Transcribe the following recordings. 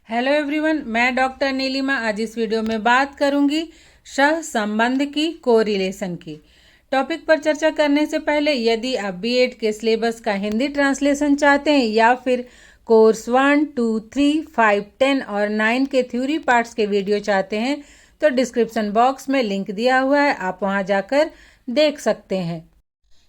Hello everyone, मैं doctor Nilima आज इस वीडियो में बात करूंगी सह संबंध की कोरिलेशन की। टॉपिक पर चर्चा करने से पहले यदि आप बीएड के सिलेबस का हिंदी ट्रांसलेशन चाहते हैं या फिर कोर्स 1, 2, 3, 5, 10 और 9 के थ्योरी पार्ट्स के वीडियो चाहते हैं तो डिस्क्रिप्शन बॉक्स में लिंक दिया हुआ है, आप वहां जाकर देख सकते हैं।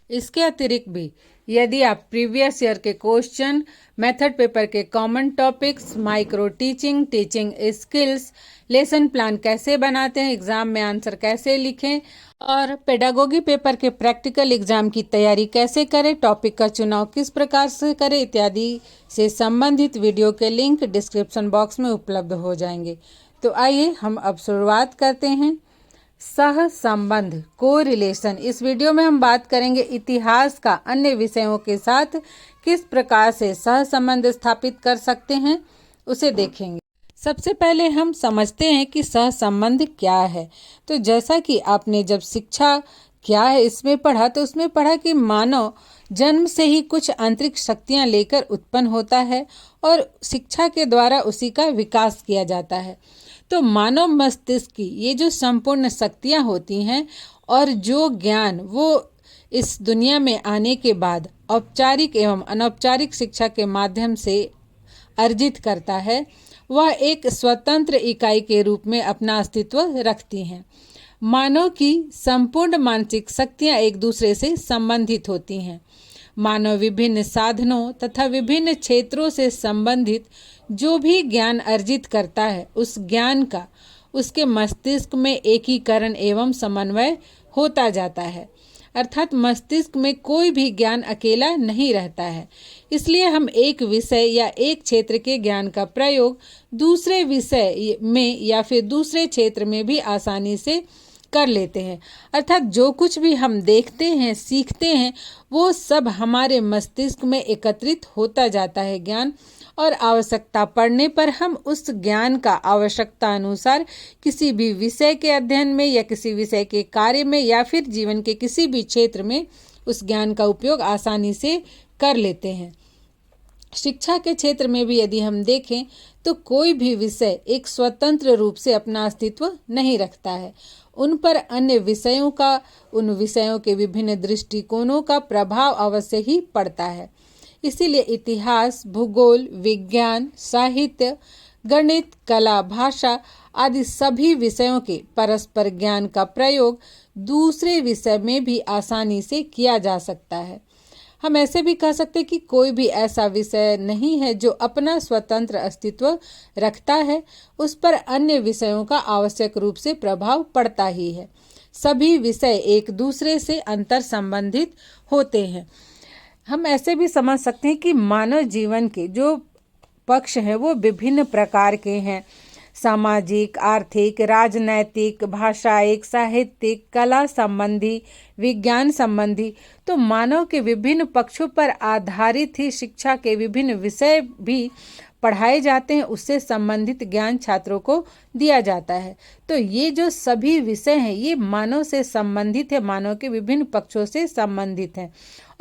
इसके अतिरिक्त भी यदि आप प्रीवियस ईयर के क्वेश्चन, मेथड पेपर के common topics, micro teaching, teaching skills, lesson plan कैसे बनाते हैं, एग्जाम में आंसर कैसे लिखें और पेडागोगी पेपर के प्रैक्टिकल एग्जाम की तैयारी कैसे करें, टॉपिक का चुनाव किस प्रकार से करें इत्यादि से संबंधित वीडियो के लिंक डिस्क्रिप्शन बॉक्स में उपलब्ध हो जाएंगे। तो आइए हम अब शुरुआत करते हैं। सह संबंध को रिलेशन। इस वीडियो में हम बात करेंगे इतिहास का अन्य विषयों के साथ किस प्रकार से सह संबंध स्थापित कर सकते हैं, उसे देखेंगे। सबसे पहले हम समझते हैं कि सह संबंध क्या है। तो जैसा कि आपने जब शिक्षा क्या है इसमें पढ़ा तो उसमें पढ़ा कि मानव जन्म से ही कुछ आंतरिक शक्तियां लेकर उत्पन्न होता है और शिक्षा के द्वारा उसी का विकास किया जाता है। तो मानव मस्तिष्क की ये जो संपूर्ण शक्तियां होती हैं और जो ज्ञान वो इस दुनिया में आने के बाद औपचारिक एवं अनौपचारिक शिक्षा के माध्यम से अर्जित करता है, वह एक स्वतंत्र इकाई के रूप में अपना अस्तित्व रखती हैं। मानव की संपूर्ण मानसिक शक्तियां एक दूसरे से संबंधित होती हैं। मानव विभिन्न साधनों तथा विभिन्न क्षेत्रों से संबंधित जो भी ज्ञान अर्जित करता है उस ज्ञान का उसके मस्तिष्क में एकीकरण एवं समन्वय होता जाता है। अर्थात मस्तिष्क में कोई भी ज्ञान अकेला नहीं रहता है। इसलिए हम एक विषय या एक क्षेत्र के ज्ञान का प्रयोग दूसरे विषय में या फिर दूसरे क्षेत्र में भी आसानी से कर लेते हैं। अर्थात जो कुछ भी हम देखते हैं, सीखते हैं, वो सब हमारे मस्तिष्क में एकत्रित होता जाता है ज्ञान, और आवश्यकता पड़ने पर हम उस ज्ञान का आवश्यकता अनुसार किसी भी विषय के अध्ययन में या किसी विषय के कार्य में या फिर जीवन के किसी भी क्षेत्र में उस ज्ञान का उपयोग आसानी से कर लेते हैं। शिक्षा के क्षेत्र में भी यदि हम देखें तो कोई भी विषय एक स्वतंत्र रूप से अपना अस्तित्व नहीं रखता है। उन पर अन्य विषयों का, उन विषयों के विभिन्न दृष्टिकोणों का प्रभाव अवश्य ही पड़ता है। इसीलिए इतिहास, भूगोल, विज्ञान, साहित्य, गणित, कला, भाषा आदि सभी विषयों के परस्पर ज्ञान का प्रयोग दूसरे विषय में भी आसानी से किया जा सकता है। हम ऐसे भी कह सकते हैं कि कोई भी ऐसा विषय नहीं है जो अपना स्वतंत्र अस्तित्व रखता है, उस पर अन्य विषयों का आवश्यक रूप से प्रभाव पड़ता ही है। सभी विषय एक दूसरे से अंतर संबंधित होते हैं। हम ऐसे भी समझ सकते हैं कि मानव जीवन के जो पक्ष हैं वो विभिन्न प्रकार के हैं। सामाजिक, आर्थिक, राजनैतिक, भाषायिक, साहित्यिक, कला संबंधी, विज्ञान संबंधी। तो मानव के विभिन्न पक्षों पर आधारित ही शिक्षा के विभिन्न विषय भी पढ़ाए जाते हैं, उससे संबंधित ज्ञान छात्रों को दिया जाता है। तो ये जो सभी विषय हैं ये मानव से संबंधित है, मानव के विभिन्न पक्षों से संबंधित हैं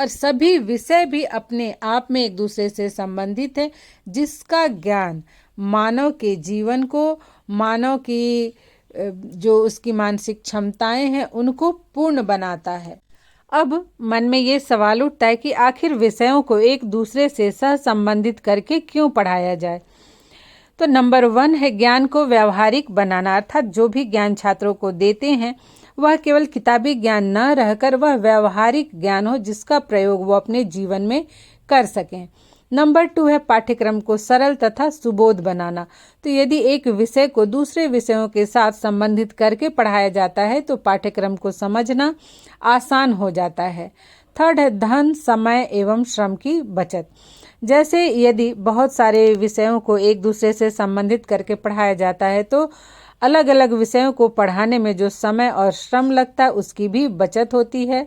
और सभी विषय भी अपने आप में एक दूसरे से संबंधित है, जिसका ज्ञान मानव के जीवन को, मानव की जो उसकी मानसिक क्षमताएं हैं उनको पूर्ण बनाता है। अब मन में ये सवाल उठता है कि आखिर विषयों को एक दूसरे से सह संबंधित करके क्यों पढ़ाया जाए। तो नंबर 1 है ज्ञान को व्यावहारिक बनाना। अर्थात जो भी ज्ञान छात्रों को देते हैं वह केवल किताबी ज्ञान न रहकर वह व्यावहारिक ज्ञान हो जिसका प्रयोग वो अपने जीवन में कर सकें। नंबर 2 है पाठ्यक्रम को सरल तथा सुबोध बनाना। तो यदि एक विषय को दूसरे विषयों के साथ संबंधित करके पढ़ाया जाता है तो पाठ्यक्रम को समझना आसान हो जाता है। थर्ड है धन, समय एवं श्रम की बचत। जैसे यदि बहुत सारे विषयों को एक दूसरे से संबंधित करके पढ़ाया जाता है तो अलग अलग विषयों को पढ़ाने में जो समय और श्रम लगता है उसकी भी बचत होती है।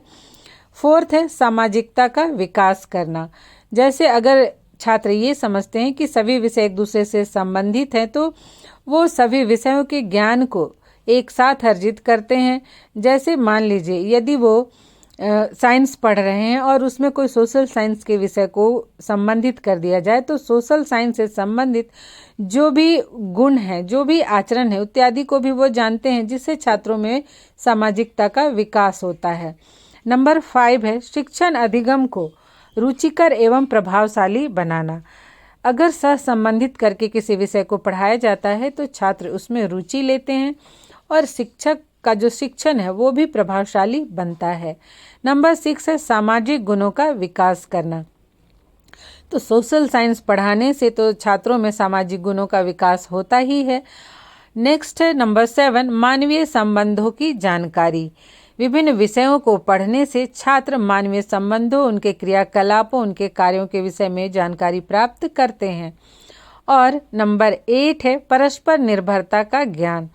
फोर्थ है सामाजिकता का विकास करना। जैसे अगर छात्र ये समझते हैं कि सभी विषय एक दूसरे से संबंधित हैं तो वो सभी विषयों के ज्ञान को एक साथ अर्जित करते हैं। जैसे मान लीजिए यदि वो साइंस पढ़ रहे हैं और उसमें कोई सोशल साइंस के विषय को संबंधित कर दिया जाए, तो सोशल साइंस से संबंधित जो भी गुण है, जो भी आचरण है इत्यादि को भी वो जानते हैं, जिससे छात्रों में सामाजिकता का विकास होता है। नंबर 5 है शिक्षण अधिगम को रुचिकर एवं प्रभावशाली बनाना। अगर सह संबंधित करके किसी विषय को पढ़ाया जाता है तो छात्र उसमें रुचि लेते हैं और शिक्षक का जो शिक्षण है वो भी प्रभावशाली बनता है। नंबर 6 है सामाजिक गुणों का विकास करना। तो सोशल साइंस पढ़ाने से तो छात्रों में सामाजिक गुणों का विकास होता ही है। नेक्स्ट है नंबर 7 मानवीय संबंधों की जानकारी। विभिन्न विषयों को पढ़ने से छात्र मानवीय संबंधों, उनके क्रियाकलापों, उनके कार्यों के विषय में जानकारी प्राप्त करते हैं। और नंबर 8 है परस्पर निर्भरता का ज्ञान।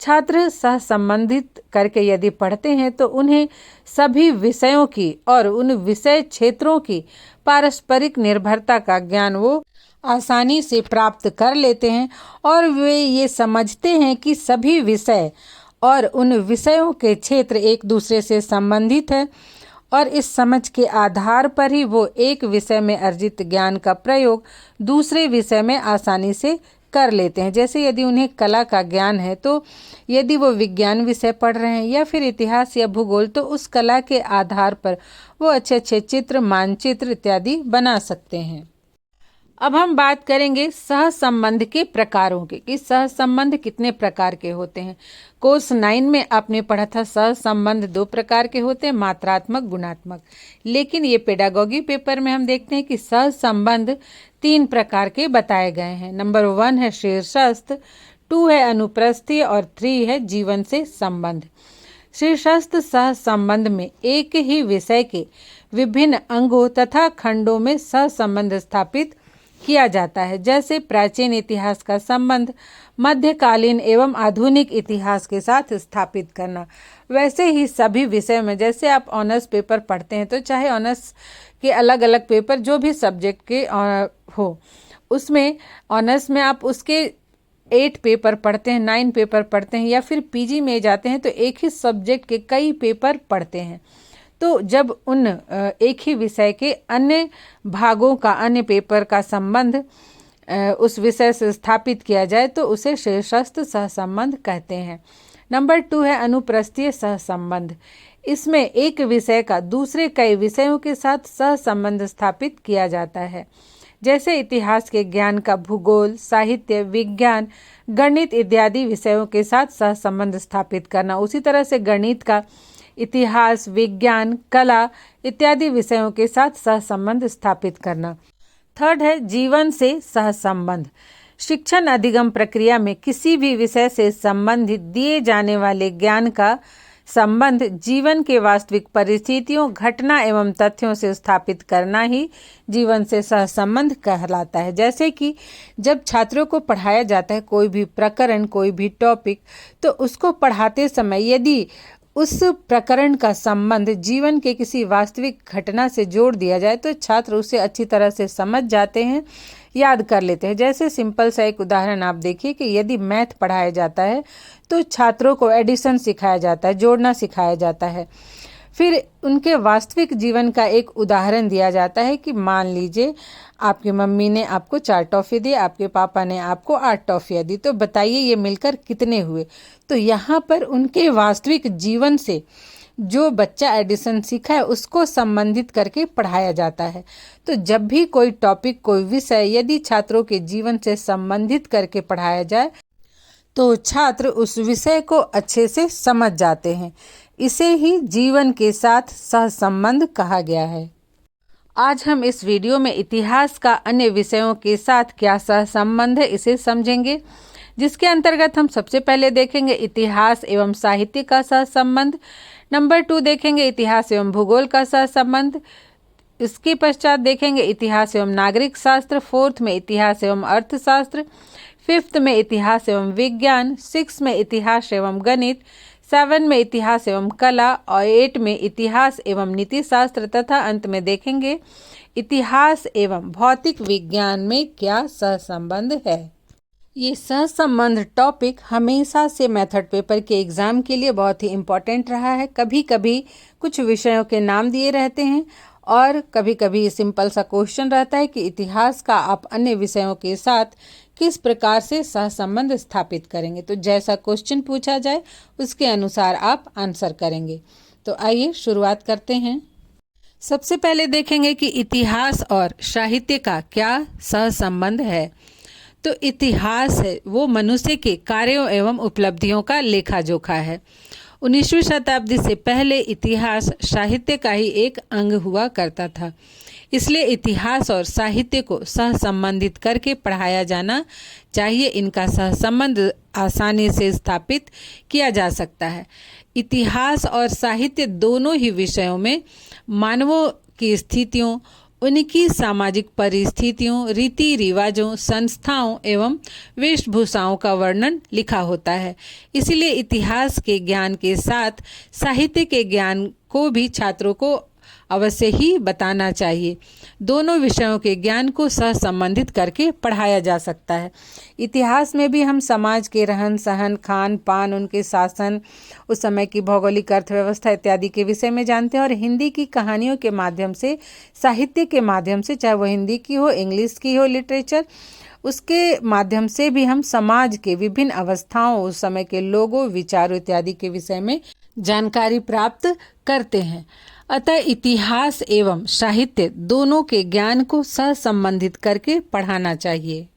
छात्र सह संबंधित करके यदि पढ़ते हैं तो उन्हें सभी विषयों की और उन विषय क्षेत्रों की पारस्परिक निर्भरता का ज्ञान वो आसानी से प्राप्त कर लेते हैं और वे ये समझते हैं कि सभी विषय और उन विषयों के क्षेत्र एक दूसरे से संबंधित है और इस समझ के आधार पर ही वो एक विषय में अर्जित ज्ञान का प्रयोग दूसरे विषय में आसानी से कर लेते हैं। जैसे यदि उन्हें कला का ज्ञान है तो यदि वो विज्ञान विषय पढ़ रहे हैं या फिर इतिहास या भूगोल, तो उस कला के आधार पर वो अच्छे अच्छे चित्र, मानचित्र इत्यादि बना सकते हैं। अब हम बात करेंगे सह संबंध के प्रकारों के कि सह संबंध कितने प्रकार के होते हैं। कोर्स 9 में आपने पढ़ा था सह संबंध 2 प्रकार के होते हैं, मात्रात्मक, गुणात्मक। लेकिन ये पेडागॉजी पेपर में हम देखते हैं कि सह संबंध 3 प्रकार के बताए गए हैं। नंबर 1 है शीर्षस्थ, 2 है अनुप्रस्थीय और 3 है जीवन से संबंध। शीर्षस्थ सह संबंध में एक ही विषय के विभिन्न अंगों तथा खंडों में सह संबंध स्थापित किया जाता है। जैसे प्राचीन इतिहास का संबंध मध्यकालीन एवं आधुनिक इतिहास के साथ स्थापित करना। वैसे ही सभी विषय में, जैसे आप ऑनर्स पेपर पढ़ते हैं तो चाहे ऑनर्स के अलग अलग पेपर जो भी सब्जेक्ट के हो, उसमें ऑनर्स में आप उसके 8 पेपर पढ़ते हैं, 9 पेपर पढ़ते हैं, या फिर पीजी में जाते हैं तो एक ही सब्जेक्ट के कई पेपर पढ़ते हैं। तो जब उन एक ही विषय के अन्य भागों का, अन्य पेपर का संबंध उस विषय से स्थापित किया जाए तो उसे शीर्षस्थ सहसंबंध कहते हैं। नंबर 2 है अनुप्रस्थीय सहसंबंध। इसमें एक विषय का दूसरे कई विषयों के साथ सहसंबंध स्थापित किया जाता है। जैसे इतिहास के ज्ञान का भूगोल, साहित्य, विज्ञान, गणित इत्यादि विषयों के साथ सहसंबंध स्थापित करना। उसी तरह से गणित का इतिहास, विज्ञान, कला इत्यादि विषयों के साथ सहसंबंध स्थापित करना। 3rd है जीवन से सहसंबंध। शिक्षण अधिगम प्रक्रिया में किसी भी विषय से संबंधित दिए जाने वाले ज्ञान का संबंध जीवन के वास्तविक परिस्थितियों, घटना एवं तथ्यों से स्थापित करना ही जीवन से सहसंबंध कहलाता है। जैसे कि जब छात्रों को पढ़ाया जाता है कोई भी प्रकरण, कोई भी टॉपिक, तो उसको पढ़ाते समय यदि उस प्रकरण का संबंध जीवन के किसी वास्तविक घटना से जोड़ दिया जाए तो छात्र उसे अच्छी तरह से समझ जाते हैं, याद कर लेते हैं। जैसे सिंपल सा एक उदाहरण आप देखिए कि यदि मैथ पढ़ाया जाता है तो छात्रों को एडिशन सिखाया जाता है, जोड़ना सिखाया जाता है। फिर उनके वास्तविक जीवन का एक उदाहरण दिया जाता है कि मान लीजिए आपकी मम्मी ने आपको 4 टॉफ़ी दी, आपके पापा ने आपको 8 टॉफ़ियाँ दी, तो बताइए ये मिलकर कितने हुए। तो यहाँ पर उनके वास्तविक जीवन से जो बच्चा एडिशन सीखा है उसको संबंधित करके पढ़ाया जाता है। तो जब भी कोई टॉपिक, कोई विषय यदि छात्रों के जीवन से संबंधित करके पढ़ाया जाए तो छात्र उस विषय को अच्छे से समझ जाते हैं। इसे ही जीवन के साथ सहसंबंध कहा गया है। आज हम इस वीडियो में इतिहास का अन्य विषयों के साथ क्या सहसंबंध है इसे समझेंगे, जिसके अंतर्गत हम सबसे पहले देखेंगे इतिहास एवं साहित्य का सहसंबंध। नंबर 2 देखेंगे इतिहास एवं भूगोल का सहसंबंध। इसके पश्चात देखेंगे इतिहास एवं नागरिक शास्त्र। 4th में इतिहास एवं अर्थशास्त्र। 5th में इतिहास एवं विज्ञान। 6 में इतिहास एवं गणित। 7 में इतिहास एवं कला और 8 में इतिहास एवं नीति शास्त्र तथा अंत में देखेंगे इतिहास एवं भौतिक विज्ञान में क्या सहसंबंध है। ये सहसंबंध टॉपिक हमेशा से मेथड पेपर के एग्ज़ाम के लिए बहुत ही इम्पोर्टेंट रहा है। कभी कभी कुछ विषयों के नाम दिए रहते हैं और कभी कभी सिंपल सा क्वेश्चन रहता है कि इतिहास का आप अन्य विषयों के साथ किस प्रकार से सहसंबंध स्थापित करेंगे। तो जैसा क्वेश्चन पूछा जाए उसके अनुसार आप आंसर करेंगे। तो आइए शुरुआत करते हैं। सबसे पहले देखेंगे कि इतिहास और साहित्य का क्या सहसंबंध है। तो इतिहास है वो मनुष्य के कार्यों एवं उपलब्धियों का लेखा जोखा है। 19वीं शताब्दी से पहले इतिहास साहित्य का ही एक अंग हुआ करता था। इसलिए इतिहास और साहित्य को सहसंबंधित करके पढ़ाया जाना चाहिए। इनका सहसंबंध आसानी से स्थापित किया जा सकता है। इतिहास और साहित्य दोनों ही विषयों में मानवों की स्थितियों, उनकी सामाजिक परिस्थितियों, रीति रिवाजों, संस्थाओं एवं वेशभूषाओं का वर्णन लिखा होता है। इसीलिए इतिहास के ज्ञान के साथ साहित्य के ज्ञान को भी छात्रों को अवश्य ही बताना चाहिए। दोनों विषयों के ज्ञान को सहसंबंधित करके पढ़ाया जा सकता है। इतिहास में भी हम समाज के रहन सहन, खान पान, उनके शासन, उस समय की भौगोलिक अर्थव्यवस्था इत्यादि के विषय में जानते हैं। और हिंदी की कहानियों के माध्यम से, साहित्य के माध्यम से, चाहे वो हिंदी की हो, इंग्लिश की हो लिटरेचर, उसके माध्यम से भी हम समाज के विभिन्न अवस्थाओं, उस समय के लोगों, विचारों इत्यादि के विषय में जानकारी प्राप्त करते हैं। अतः इतिहास एवं साहित्य दोनों के ज्ञान को सहसंबंधित करके पढ़ाना चाहिए।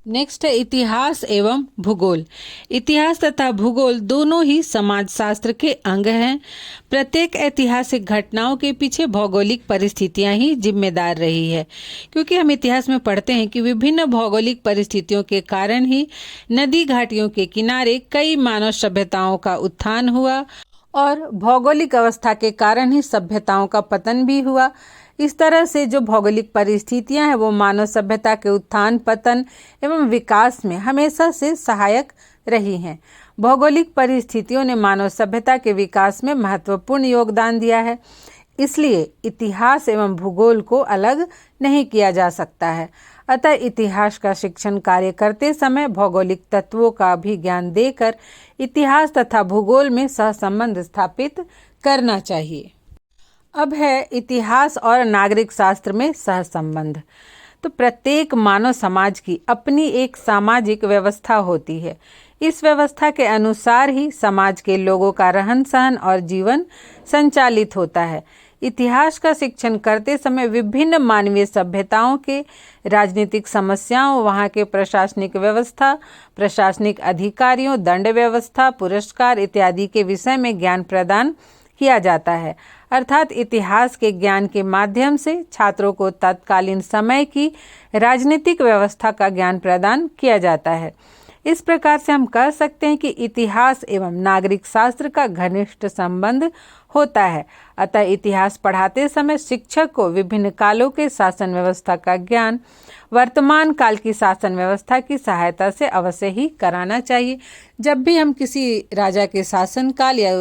नेक्स्ट है इतिहास एवं भूगोल। इतिहास तथा भूगोल दोनों ही समाजशास्त्र के अंग हैं। प्रत्येक ऐतिहासिक घटनाओं के पीछे भौगोलिक परिस्थितियां ही जिम्मेदार रही है, क्योंकि हम इतिहास में पढ़ते हैं कि विभिन्न भौगोलिक परिस्थितियों के कारण ही नदी घाटियों के किनारे कई मानव सभ्यताओं का उत्थान हुआ और भौगोलिक अवस्था के कारण ही सभ्यताओं का पतन भी हुआ। इस तरह से जो भौगोलिक परिस्थितियां हैं वो मानव सभ्यता के उत्थान, पतन एवं विकास में हमेशा से सहायक रही हैं। भौगोलिक परिस्थितियों ने मानव सभ्यता के विकास में महत्वपूर्ण योगदान दिया है। इसलिए इतिहास एवं भूगोल को अलग नहीं किया जा सकता है। अतः इतिहास का शिक्षण कार्य करते समय भौगोलिक तत्वों का भी ज्ञान देकर इतिहास तथा भूगोल में सहसंबंध स्थापित करना चाहिए। अब है इतिहास और नागरिक शास्त्र में सहसंबंध। तो प्रत्येक मानव समाज की अपनी एक सामाजिक व्यवस्था होती है। इस व्यवस्था के अनुसार ही समाज के लोगों का रहन सहन और जीवन संचालित होता है। इतिहास का शिक्षण करते समय विभिन्न मानवीय सभ्यताओं के राजनीतिक समस्याओं, वहाँ के प्रशासनिक व्यवस्था, प्रशासनिक अधिकारियों, दंड व्यवस्था, पुरस्कार इत्यादि के विषय में ज्ञान प्रदान किया जाता है। अर्थात इतिहास के ज्ञान के माध्यम से छात्रों को तत्कालीन समय की राजनीतिक व्यवस्था का ज्ञान प्रदान किया जाता है। इस प्रकार से हम कह सकते हैं कि इतिहास एवं नागरिक शास्त्र का घनिष्ठ संबंध होता है। अतः इतिहास पढ़ाते समय शिक्षक को विभिन्न कालों के शासन व्यवस्था का ज्ञान वर्तमान काल की शासन व्यवस्था की सहायता से अवश्य ही कराना चाहिए। जब भी हम किसी राजा के शासन काल या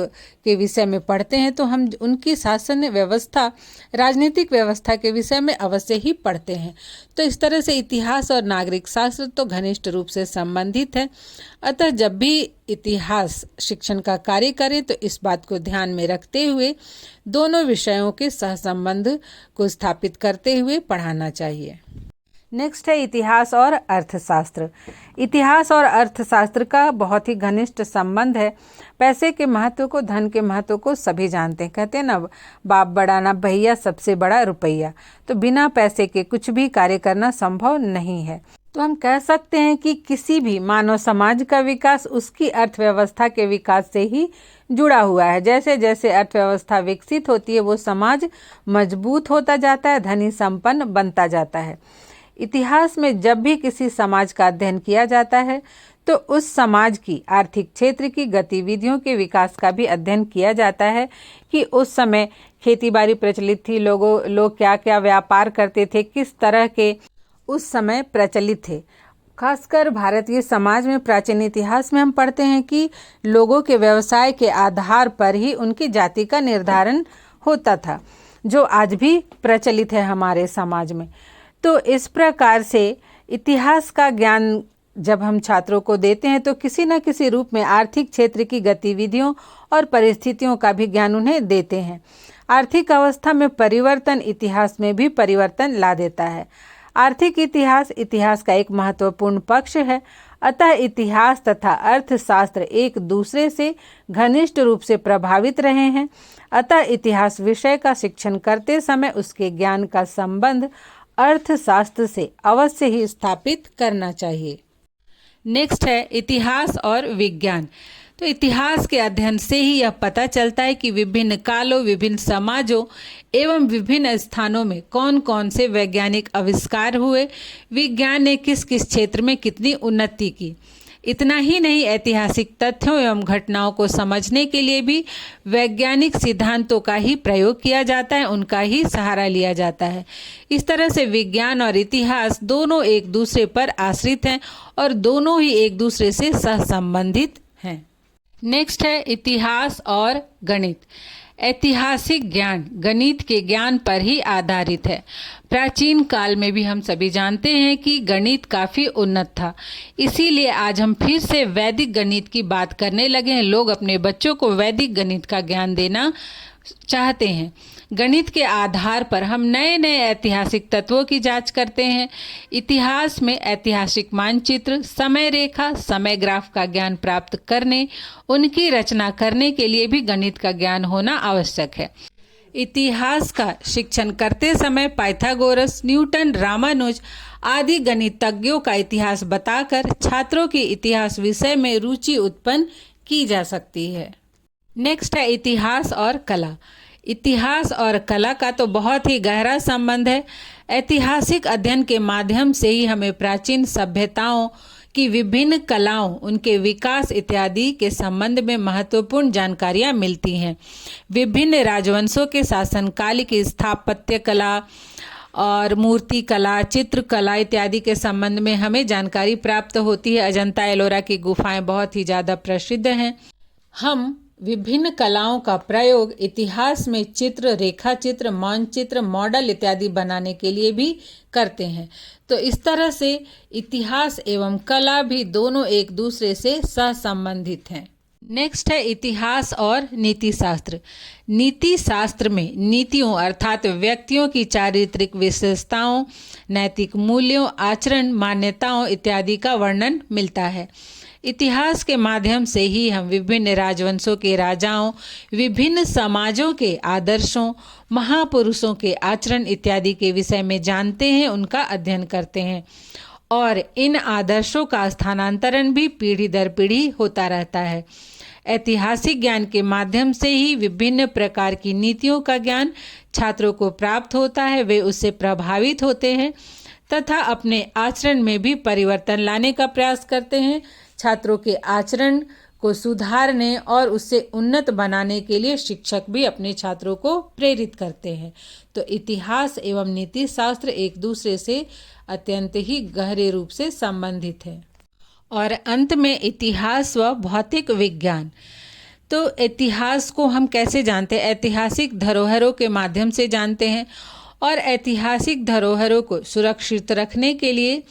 के विषय में पढ़ते हैं तो हम उनकी शासन व्यवस्था, राजनीतिक व्यवस्था के विषय में अवश्य ही पढ़ते हैं। तो इस तरह से इतिहास और नागरिक शास्त्र तो घनिष्ठ रूप से संबंधित है। अतः जब भी इतिहास शिक्षण का कार्य करें तो इस बात को ध्यान में रखते हुए दोनों विषयों के सहसंबंध को स्थापित करते हुए पढ़ाना चाहिए। नेक्स्ट है इतिहास और अर्थशास्त्र। इतिहास और अर्थशास्त्र का बहुत ही घनिष्ठ संबंध है। पैसे के महत्व को, धन के महत्व को सभी जानते हैं। कहते हैं ना, बाप बड़ा ना भैया, सबसे बड़ा रुपया। तो बिना पैसे के कुछ भी कार्य करना संभव नहीं है। तो हम कह सकते हैं कि किसी भी मानव समाज का विकास उसकी अर्थव्यवस्था के विकास से ही जुड़ा हुआ है। जैसे जैसे अर्थव्यवस्था विकसित होती है वो समाज मजबूत होता जाता है, धनी संपन्न बनता जाता है। इतिहास में जब भी किसी समाज का अध्ययन किया जाता है तो उस समाज की आर्थिक क्षेत्र की गतिविधियों के विकास का भी अध्ययन किया जाता है कि उस समय खेतीबाड़ी प्रचलित थी, लोग क्या क्या व्यापार करते थे, किस तरह के उस समय प्रचलित थे। खासकर भारतीय समाज में प्राचीन इतिहास में हम पढ़ते हैं कि लोगों के व्यवसाय के आधार पर ही उनकी जाति का निर्धारण होता था, जो आज भी प्रचलित है हमारे समाज में। तो इस प्रकार से इतिहास का ज्ञान जब हम छात्रों को देते हैं तो किसी न किसी रूप में आर्थिक क्षेत्र की गतिविधियों और परिस्थितियों का भी ज्ञान उन्हें देते हैं। आर्थिक अवस्था में परिवर्तन इतिहास में भी परिवर्तन ला देता है। आर्थिक इतिहास का एक महत्वपूर्ण पक्ष है। अतः इतिहास तथा अर्थशास्त्र एक दूसरे से घनिष्ठ रूप से प्रभावित रहे हैं। अतः इतिहास विषय का शिक्षण करते समय उसके ज्ञान का संबंध अर्थशास्त्र से अवश्य ही स्थापित करना चाहिए। नेक्स्ट है इतिहास और विज्ञान। तो इतिहास के अध्ययन से ही यह पता चलता है कि विभिन्न कालों, विभिन्न समाजों एवं विभिन्न स्थानों में कौन कौन से वैज्ञानिक आविष्कार हुए, विज्ञान ने किस किस क्षेत्र में कितनी उन्नति की। इतना ही नहीं, ऐतिहासिक तथ्यों एवं घटनाओं को समझने के लिए भी वैज्ञानिक सिद्धांतों का ही प्रयोग किया जाता है, उनका ही सहारा लिया जाता है। इस तरह से विज्ञान और इतिहास दोनों एक दूसरे पर आश्रित हैं और दोनों ही एक दूसरे से सहसंबंधित हैं। नेक्स्ट है इतिहास और गणित। ऐतिहासिक ज्ञान गणित के ज्ञान पर ही आधारित है। प्राचीन काल में भी हम सभी जानते हैं कि गणित काफ़ी उन्नत था, इसीलिए आज हम फिर से वैदिक गणित की बात करने लगे हैं। लोग अपने बच्चों को वैदिक गणित का ज्ञान देना चाहते हैं। गणित के आधार पर हम नए नए ऐतिहासिक तत्वों की जांच करते हैं। इतिहास में ऐतिहासिक मानचित्र, समय रेखा, समय ग्राफ का ज्ञान प्राप्त करने, उनकी रचना करने के लिए भी गणित का ज्ञान होना आवश्यक है। इतिहास का शिक्षण करते समय पाइथागोरस, न्यूटन, रामानुज आदि गणितज्ञों का इतिहास बताकर छात्रों की इतिहास विषय में रुचि उत्पन्न की जा सकती है। नेक्स्ट है इतिहास और कला। इतिहास और कला का तो बहुत ही गहरा संबंध है। ऐतिहासिक अध्ययन के माध्यम से ही हमें प्राचीन सभ्यताओं की विभिन्न कलाओं, उनके विकास इत्यादि के संबंध में महत्वपूर्ण जानकारियां मिलती हैं। विभिन्न राजवंशों के शासनकाल की स्थापत्य कला और मूर्ति कला, चित्रकला इत्यादि के संबंध में हमें जानकारी प्राप्त होती है। अजंता एलोरा की गुफाएं बहुत ही ज़्यादा प्रसिद्ध हैं। हम विभिन्न कलाओं का प्रयोग इतिहास में चित्र, रेखा चित्र, मानचित्र, मॉडल इत्यादि बनाने के लिए भी करते हैं। तो इस तरह से इतिहास एवं कला भी दोनों एक दूसरे से सहसंबंधित हैं। नेक्स्ट है इतिहास और नीति शास्त्र। नीति शास्त्र में नीतियों अर्थात व्यक्तियों की चारित्रिक विशेषताओं, नैतिक मूल्यों, आचरण, मान्यताओं इत्यादि का वर्णन मिलता है। इतिहास के माध्यम से ही हम विभिन्न राजवंशों के राजाओं, विभिन्न समाजों के आदर्शों, महापुरुषों के आचरण इत्यादि के विषय में जानते हैं, उनका अध्ययन करते हैं और इन आदर्शों का स्थानांतरण भी पीढ़ी दर पीढ़ी होता रहता है। ऐतिहासिक ज्ञान के माध्यम से ही विभिन्न प्रकार की नीतियों का ज्ञान छात्रों को प्राप्त होता है। वे उससे प्रभावित होते हैं तथा अपने आचरण में भी परिवर्तन लाने का प्रयास करते हैं। छात्रों के आचरण को सुधारने और उससे उन्नत बनाने के लिए शिक्षक भी अपने छात्रों को प्रेरित करते हैं। तो इतिहास एवं नीति शास्त्र एक दूसरे से अत्यंत ही गहरे रूप से संबंधित है। और अंत में इतिहास व भौतिक विज्ञान। तो इतिहास को हम कैसे जानते हैं? ऐतिहासिक धरोहरों के माध्यम से जानते हैं और ऐतिहासिक धरोहरों को सुरक्षित रखने के लिए,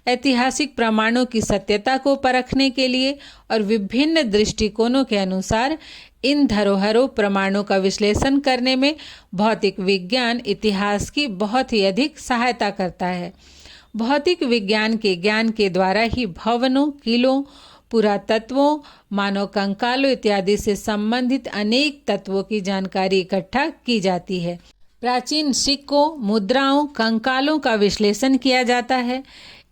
ऐतिहासिक प्रमाणों की सत्यता को परखने के लिए और विभिन्न दृष्टिकोणों के अनुसार इन धरोहरों प्रमाणों का विश्लेषण करने में भौतिक विज्ञान इतिहास की बहुत ही अधिक सहायता करता है। भौतिक विज्ञान के ज्ञान के द्वारा ही भवनों, किलों, पुरातत्वों, मानव कंकालों इत्यादि से संबंधित अनेक तत्वों की जानकारी इकट्ठा की जाती है। प्राचीन सिक्कों, मुद्राओं, कंकालों का विश्लेषण किया जाता है।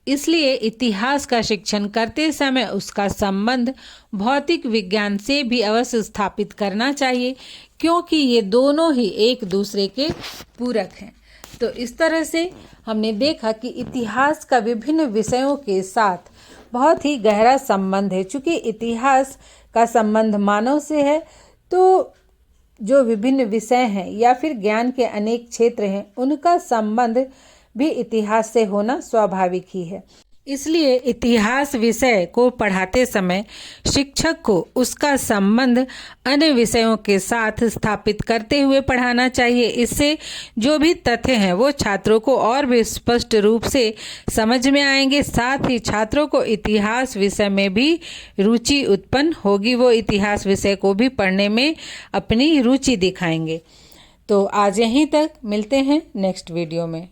इसलिए इतिहास का शिक्षण करते समय उसका संबंध भौतिक विज्ञान से भी अवश्य स्थापित करना चाहिए, क्योंकि ये दोनों ही एक दूसरे के पूरक हैं। तो इस तरह से हमने देखा कि इतिहास का विभिन्न विषयों के साथ बहुत ही गहरा संबंध है। चूँकि इतिहास का संबंध मानव से है, तो जो विभिन्न विषय हैं या फिर ज्ञान के अनेक क्षेत्र हैं, उनका संबंध भी इतिहास से होना स्वाभाविक ही है। इसलिए इतिहास विषय को पढ़ाते समय शिक्षक को उसका संबंध अन्य विषयों के साथ स्थापित करते हुए पढ़ाना चाहिए। इससे जो भी तथ्य हैं वो छात्रों को और भी स्पष्ट रूप से समझ में आएंगे। साथ ही छात्रों को इतिहास विषय में भी रुचि उत्पन्न होगी, वो इतिहास विषय को भी पढ़ने में अपनी रुचि दिखाएंगे। तो आज यहीं तक, मिलते हैं नेक्स्ट वीडियो में।